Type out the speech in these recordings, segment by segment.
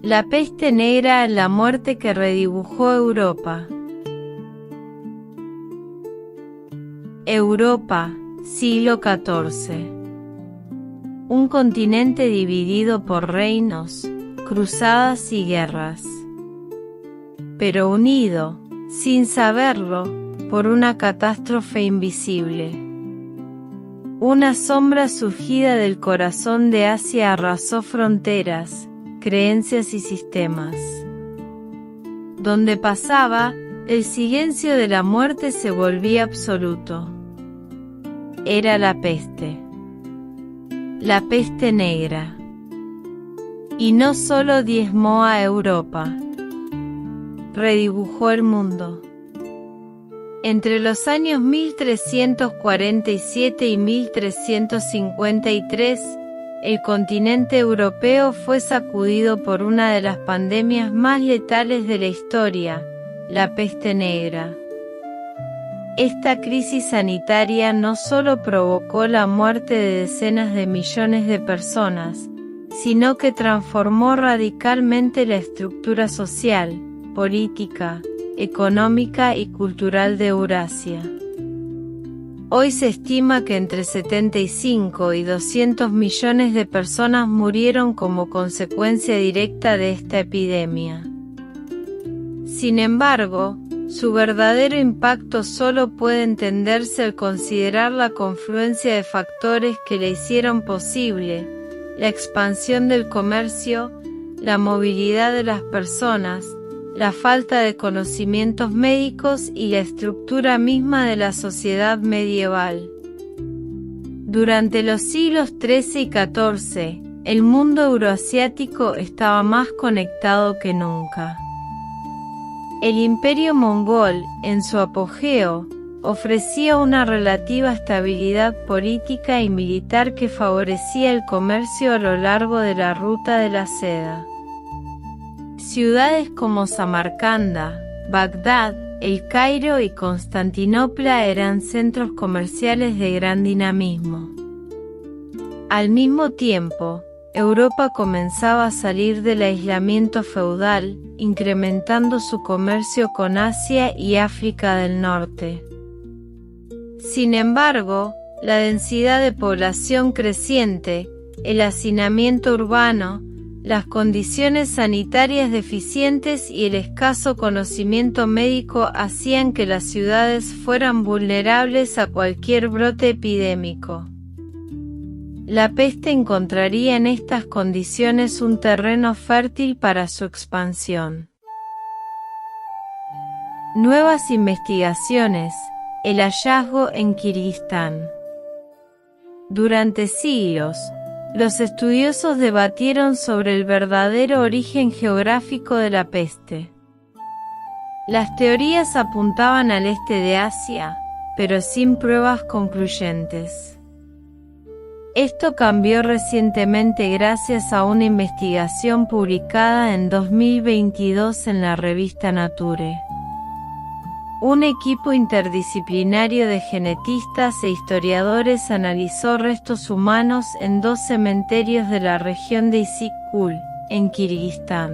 La peste negra, la muerte que redibujó Europa. Europa, siglo XIV. Un continente dividido por reinos, cruzadas y guerras, pero unido, sin saberlo, por una catástrofe invisible. Una sombra surgida del corazón de Asia arrasó fronteras, creencias y sistemas. Donde pasaba, el silencio de la muerte se volvía absoluto. Era la peste. La peste negra. Y no solo diezmó a Europa, redibujó el mundo. Entre los años 1347 y 1353, el continente europeo fue sacudido por una de las pandemias más letales de la historia, la peste negra. Esta crisis sanitaria no solo provocó la muerte de decenas de millones de personas, sino que transformó radicalmente la estructura social, política, económica y cultural de Eurasia. Hoy se estima que entre 75 y 200 millones de personas murieron como consecuencia directa de esta epidemia. Sin embargo, su verdadero impacto solo puede entenderse al considerar la confluencia de factores que la hicieron posible: la expansión del comercio, la movilidad de las personas, la falta de conocimientos médicos y la estructura misma de la sociedad medieval. Durante los siglos XIII y XIV, el mundo euroasiático estaba más conectado que nunca. El imperio mongol, en su apogeo, ofrecía una relativa estabilidad política y militar que favorecía el comercio a lo largo de la ruta de la seda. Ciudades como Samarcanda, Bagdad, El Cairo y Constantinopla eran centros comerciales de gran dinamismo. Al mismo tiempo, Europa comenzaba a salir del aislamiento feudal, incrementando su comercio con Asia y África del Norte. Sin embargo, la densidad de población creciente, el hacinamiento urbano, las condiciones sanitarias deficientes y el escaso conocimiento médico hacían que las ciudades fueran vulnerables a cualquier brote epidémico. La peste encontraría en estas condiciones un terreno fértil para su expansión. Nuevas investigaciones, el hallazgo en Kirguistán. Durante siglos, los estudiosos debatieron sobre el verdadero origen geográfico de la peste. Las teorías apuntaban al este de Asia, pero sin pruebas concluyentes. Esto cambió recientemente gracias a una investigación publicada en 2022 en la revista Nature. Un equipo interdisciplinario de genetistas e historiadores analizó restos humanos en 2 cementerios de la región de Issyk-Kul, en Kirguistán.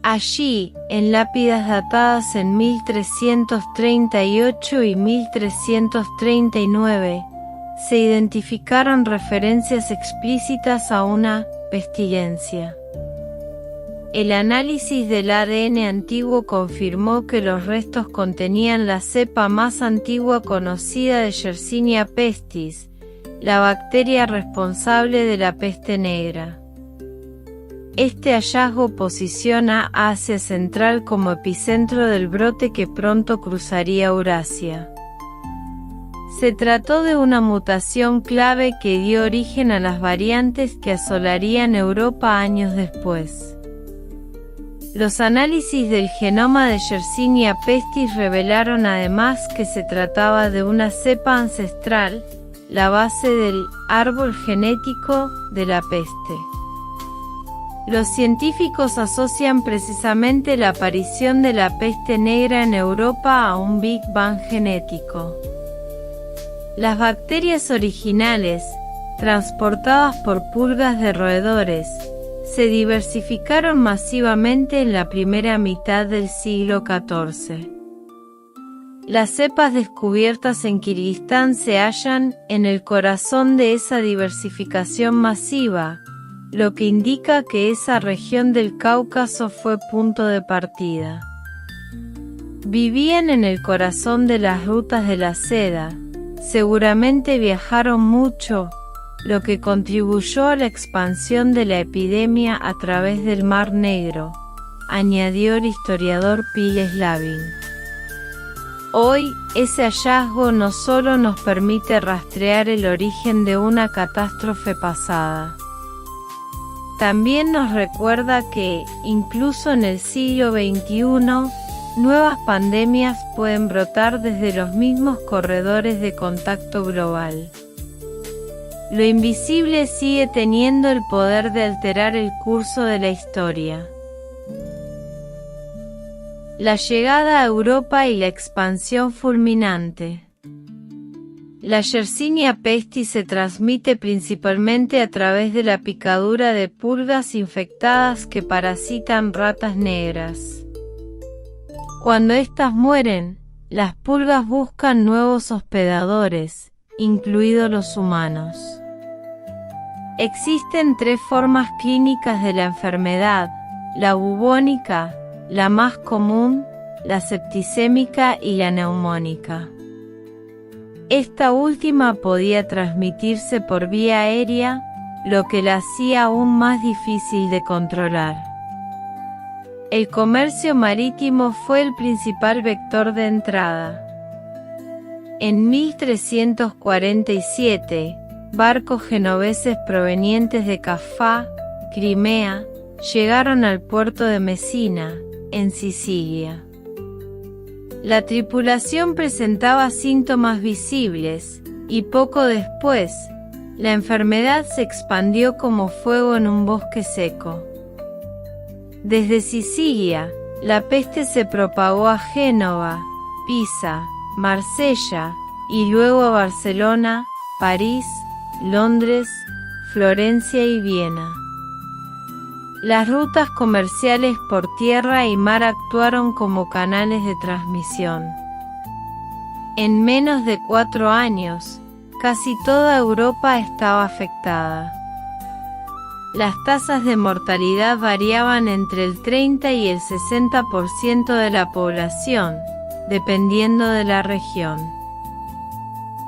Allí, en lápidas datadas en 1338 y 1339, se identificaron referencias explícitas a una pestilencia. El análisis del ADN antiguo confirmó que los restos contenían la cepa más antigua conocida de Yersinia pestis, la bacteria responsable de la peste negra. Este hallazgo posiciona a Asia Central como epicentro del brote que pronto cruzaría Eurasia. Se trató de una mutación clave que dio origen a las variantes que asolarían Europa años después. Los análisis del genoma de Yersinia pestis revelaron además que se trataba de una cepa ancestral, la base del árbol genético de la peste. Los científicos asocian precisamente la aparición de la peste negra en Europa a un Big Bang genético. Las bacterias originales, transportadas por pulgas de roedores, se diversificaron masivamente en la primera mitad del siglo XIV. Las cepas descubiertas en Kirguistán se hallan en el corazón de esa diversificación masiva, lo que indica que esa región del Cáucaso fue punto de partida. Vivían en el corazón de las rutas de la seda, seguramente viajaron mucho, lo que contribuyó a la expansión de la epidemia a través del Mar Negro, añadió el historiador Pile Slavin. Hoy, ese hallazgo no solo nos permite rastrear el origen de una catástrofe pasada, también nos recuerda que, incluso en el siglo XXI, nuevas pandemias pueden brotar desde los mismos corredores de contacto global. Lo invisible sigue teniendo el poder de alterar el curso de la historia. La llegada a Europa y la expansión fulminante. La Yersinia pestis se transmite principalmente a través de la picadura de pulgas infectadas que parasitan ratas negras. Cuando éstas mueren, las pulgas buscan nuevos hospedadores, incluidos los humanos. Existen 3 formas clínicas de la enfermedad: la bubónica, la más común, la septicémica y la neumónica. Esta última podía transmitirse por vía aérea, lo que la hacía aún más difícil de controlar. El comercio marítimo fue el principal vector de entrada. En 1347, barcos genoveses provenientes de Cafá, Crimea, llegaron al puerto de Mesina, en Sicilia. La tripulación presentaba síntomas visibles, y poco después, la enfermedad se expandió como fuego en un bosque seco. Desde Sicilia, la peste se propagó a Génova, Pisa, Marsella, y luego a Barcelona, París, Londres, Florencia y Viena. Las rutas comerciales por tierra y mar actuaron como canales de transmisión. En menos de 4 años, casi toda Europa estaba afectada. Las tasas de mortalidad variaban entre el 30 y el 60% de la población, dependiendo de la región.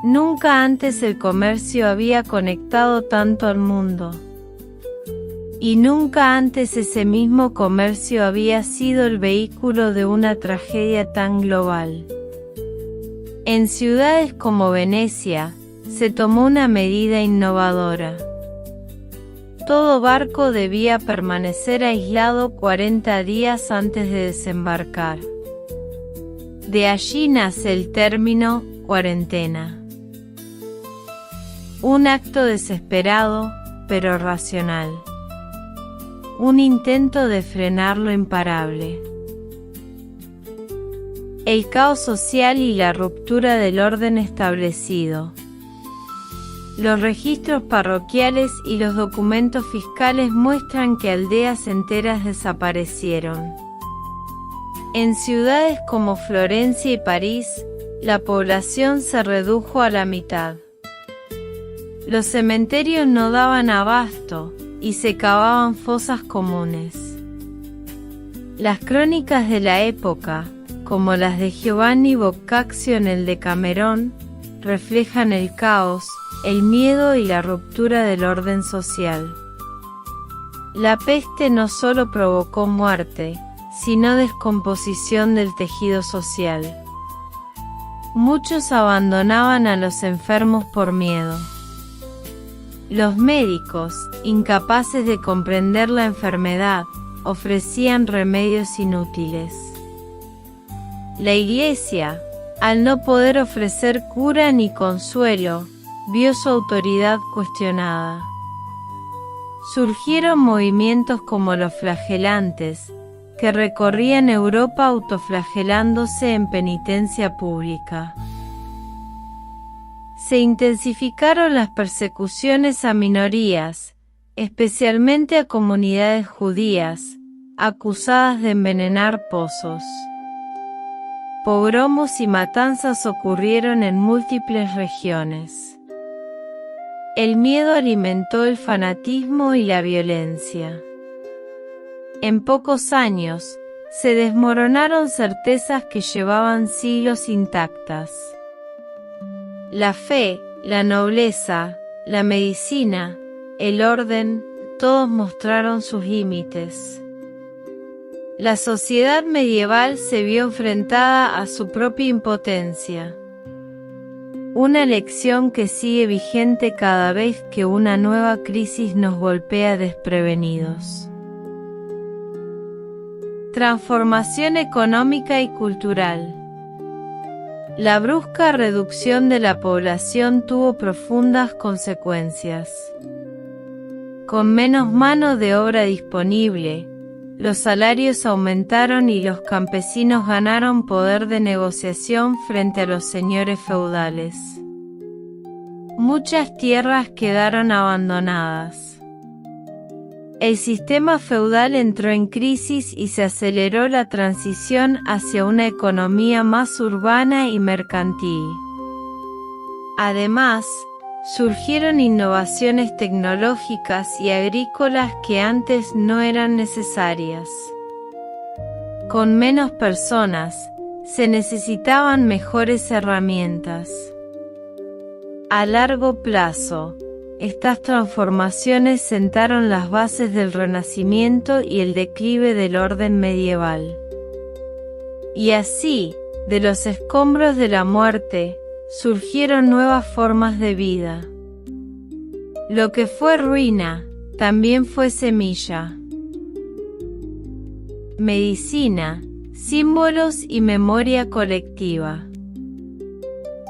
Nunca antes el comercio había conectado tanto al mundo. Y nunca antes ese mismo comercio había sido el vehículo de una tragedia tan global. En ciudades como Venecia, se tomó una medida innovadora. Todo barco debía permanecer aislado 40 días antes de desembarcar. De allí nace el término cuarentena. Un acto desesperado, pero racional. Un intento de frenar lo imparable. El caos social y la ruptura del orden establecido. Los registros parroquiales y los documentos fiscales muestran que aldeas enteras desaparecieron. En ciudades como Florencia y París, la población se redujo a la mitad. Los cementerios no daban abasto, y se cavaban fosas comunes. Las crónicas de la época, como las de Giovanni Boccaccio en el Decamerón, reflejan el caos, el miedo y la ruptura del orden social. La peste no solo provocó muerte, sino descomposición del tejido social. Muchos abandonaban a los enfermos por miedo. Los médicos, incapaces de comprender la enfermedad, ofrecían remedios inútiles. La Iglesia, al no poder ofrecer cura ni consuelo, vio su autoridad cuestionada. Surgieron movimientos como los flagelantes, que recorrían Europa autoflagelándose en penitencia pública. Se intensificaron las persecuciones a minorías, especialmente a comunidades judías, acusadas de envenenar pozos. Pogromos y matanzas ocurrieron en múltiples regiones. El miedo alimentó el fanatismo y la violencia. En pocos años, se desmoronaron certezas que llevaban siglos intactas. La fe, la nobleza, la medicina, el orden, todos mostraron sus límites. La sociedad medieval se vio enfrentada a su propia impotencia. Una lección que sigue vigente cada vez que una nueva crisis nos golpea desprevenidos. Transformación económica y cultural. La brusca reducción de la población tuvo profundas consecuencias. Con menos mano de obra disponible, los salarios aumentaron y los campesinos ganaron poder de negociación frente a los señores feudales. Muchas tierras quedaron abandonadas. El sistema feudal entró en crisis y se aceleró la transición hacia una economía más urbana y mercantil. Además, surgieron innovaciones tecnológicas y agrícolas que antes no eran necesarias. Con menos personas, se necesitaban mejores herramientas. A largo plazo, estas transformaciones sentaron las bases del Renacimiento y el declive del orden medieval. Y así, de los escombros de la muerte, surgieron nuevas formas de vida. Lo que fue ruina, también fue semilla. Medicina, símbolos y memoria colectiva.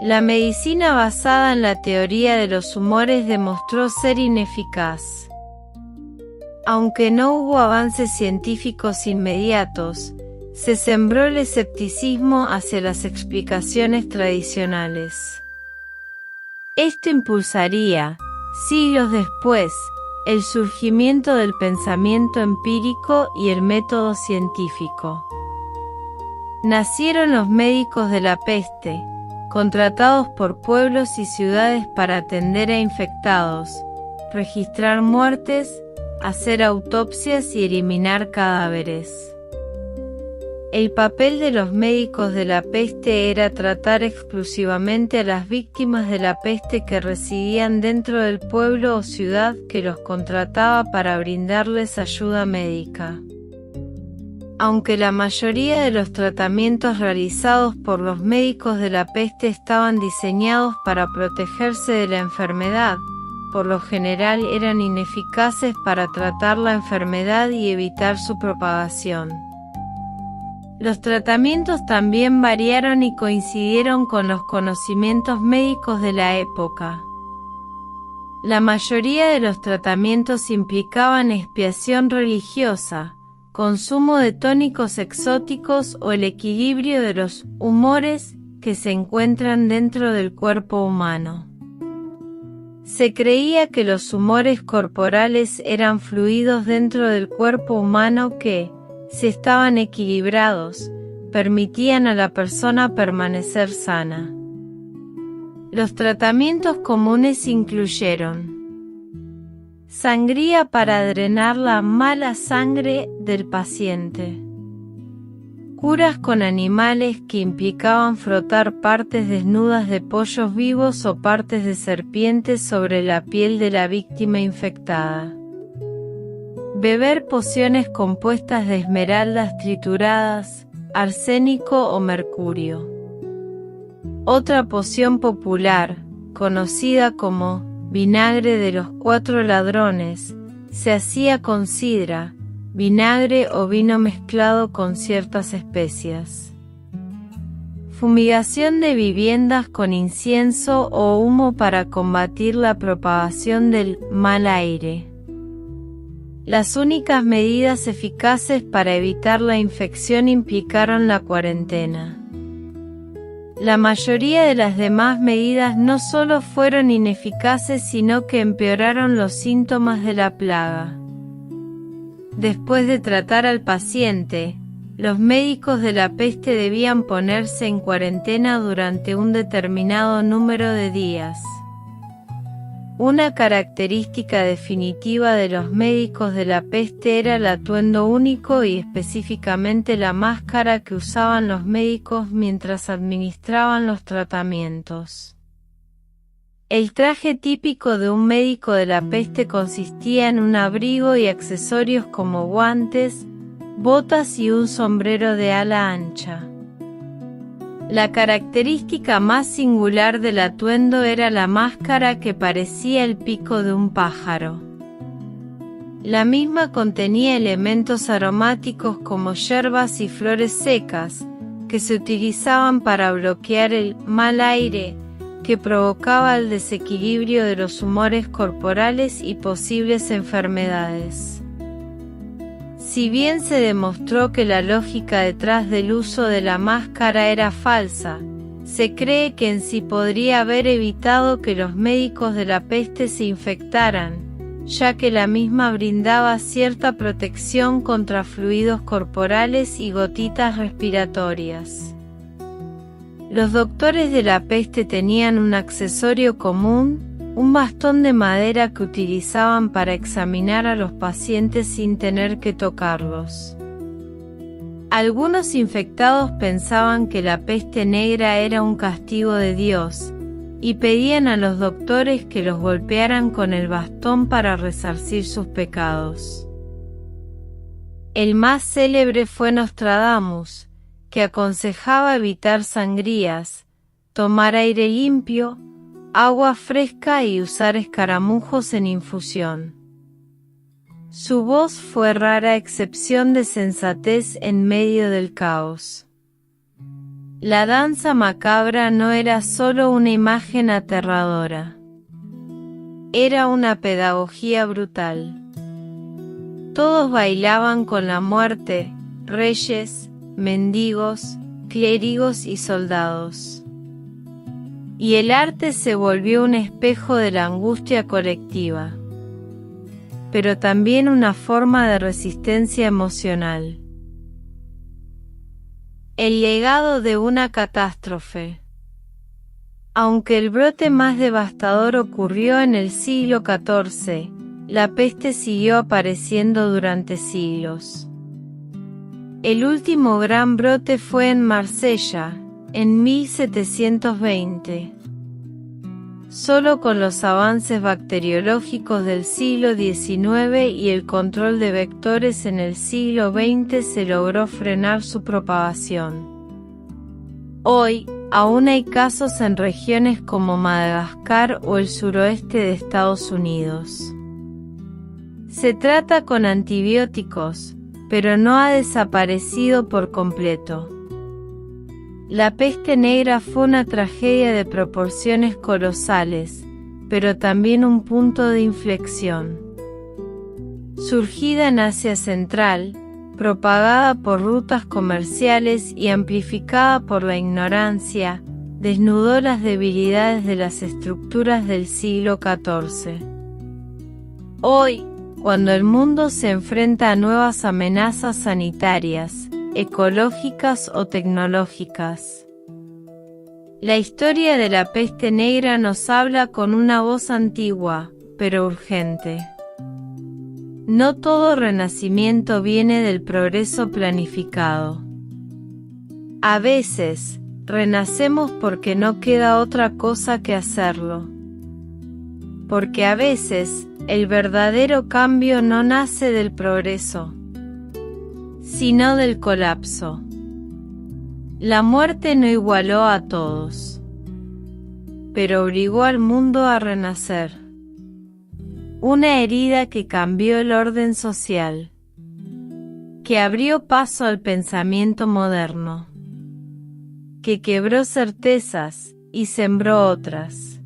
La medicina basada en la teoría de los humores demostró ser ineficaz. Aunque no hubo avances científicos inmediatos, se sembró el escepticismo hacia las explicaciones tradicionales. Esto impulsaría, siglos después, el surgimiento del pensamiento empírico y el método científico. Nacieron los médicos de la peste, contratados por pueblos y ciudades para atender a infectados, registrar muertes, hacer autopsias y eliminar cadáveres. El papel de los médicos de la peste era tratar exclusivamente a las víctimas de la peste que residían dentro del pueblo o ciudad que los contrataba para brindarles ayuda médica. Aunque la mayoría de los tratamientos realizados por los médicos de la peste estaban diseñados para protegerse de la enfermedad, por lo general eran ineficaces para tratar la enfermedad y evitar su propagación. Los tratamientos también variaron y coincidieron con los conocimientos médicos de la época. La mayoría de los tratamientos implicaban expiación religiosa, consumo de tónicos exóticos o el equilibrio de los humores que se encuentran dentro del cuerpo humano. Se creía que los humores corporales eran fluidos dentro del cuerpo humano que, si estaban equilibrados, permitían a la persona permanecer sana. Los tratamientos comunes incluyeron sangría para drenar la mala sangre del paciente, curas con animales que implicaban frotar partes desnudas de pollos vivos o partes de serpientes sobre la piel de la víctima infectada, beber pociones compuestas de esmeraldas trituradas, arsénico o mercurio. Otra poción popular, conocida como vinagre de los 4 ladrones, se hacía con sidra, vinagre o vino mezclado con ciertas especias. Fumigación de viviendas con incienso o humo para combatir la propagación del mal aire. Las únicas medidas eficaces para evitar la infección implicaron la cuarentena. La mayoría de las demás medidas no solo fueron ineficaces sino que empeoraron los síntomas de la plaga. Después de tratar al paciente, los médicos de la peste debían ponerse en cuarentena durante un determinado número de días. Una característica definitiva de los médicos de la peste era el atuendo único y específicamente la máscara que usaban los médicos mientras administraban los tratamientos. El traje típico de un médico de la peste consistía en un abrigo y accesorios como guantes, botas y un sombrero de ala ancha. La característica más singular del atuendo era la máscara que parecía el pico de un pájaro. La misma contenía elementos aromáticos como hierbas y flores secas, que se utilizaban para bloquear el mal aire, que provocaba el desequilibrio de los humores corporales y posibles enfermedades. Si bien se demostró que la lógica detrás del uso de la máscara era falsa, se cree que en sí podría haber evitado que los médicos de la peste se infectaran, ya que la misma brindaba cierta protección contra fluidos corporales y gotitas respiratorias. Los doctores de la peste tenían un accesorio común, un bastón de madera que utilizaban para examinar a los pacientes sin tener que tocarlos. Algunos infectados pensaban que la peste negra era un castigo de Dios, y pedían a los doctores que los golpearan con el bastón para resarcir sus pecados. El más célebre fue Nostradamus, que aconsejaba evitar sangrías, tomar aire limpio, agua fresca y usar escaramujos en infusión. Su voz fue rara excepción de sensatez en medio del caos. La danza macabra no era solo una imagen aterradora. Era una pedagogía brutal. Todos bailaban con la muerte, reyes, mendigos, clérigos y soldados. Y el arte se volvió un espejo de la angustia colectiva, pero también una forma de resistencia emocional. El legado de una catástrofe. Aunque el brote más devastador ocurrió en el siglo XIV, la peste siguió apareciendo durante siglos. El último gran brote fue en Marsella, en 1720. Solo con los avances bacteriológicos del siglo XIX y el control de vectores en el siglo XX se logró frenar su propagación. Hoy, aún hay casos en regiones como Madagascar o el suroeste de Estados Unidos. Se trata con antibióticos, pero no ha desaparecido por completo. La peste negra fue una tragedia de proporciones colosales, pero también un punto de inflexión. Surgida en Asia Central, propagada por rutas comerciales y amplificada por la ignorancia, desnudó las debilidades de las estructuras del siglo XIV. Hoy, cuando el mundo se enfrenta a nuevas amenazas sanitarias, ecológicas o tecnológicas, la historia de la peste negra nos habla con una voz antigua, pero urgente. No todo renacimiento viene del progreso planificado. A veces, renacemos porque no queda otra cosa que hacerlo. Porque a veces, el verdadero cambio no nace del progreso, sino del colapso. La muerte no igualó a todos, pero obligó al mundo a renacer. Una herida que cambió el orden social, que abrió paso al pensamiento moderno, que quebró certezas y sembró otras.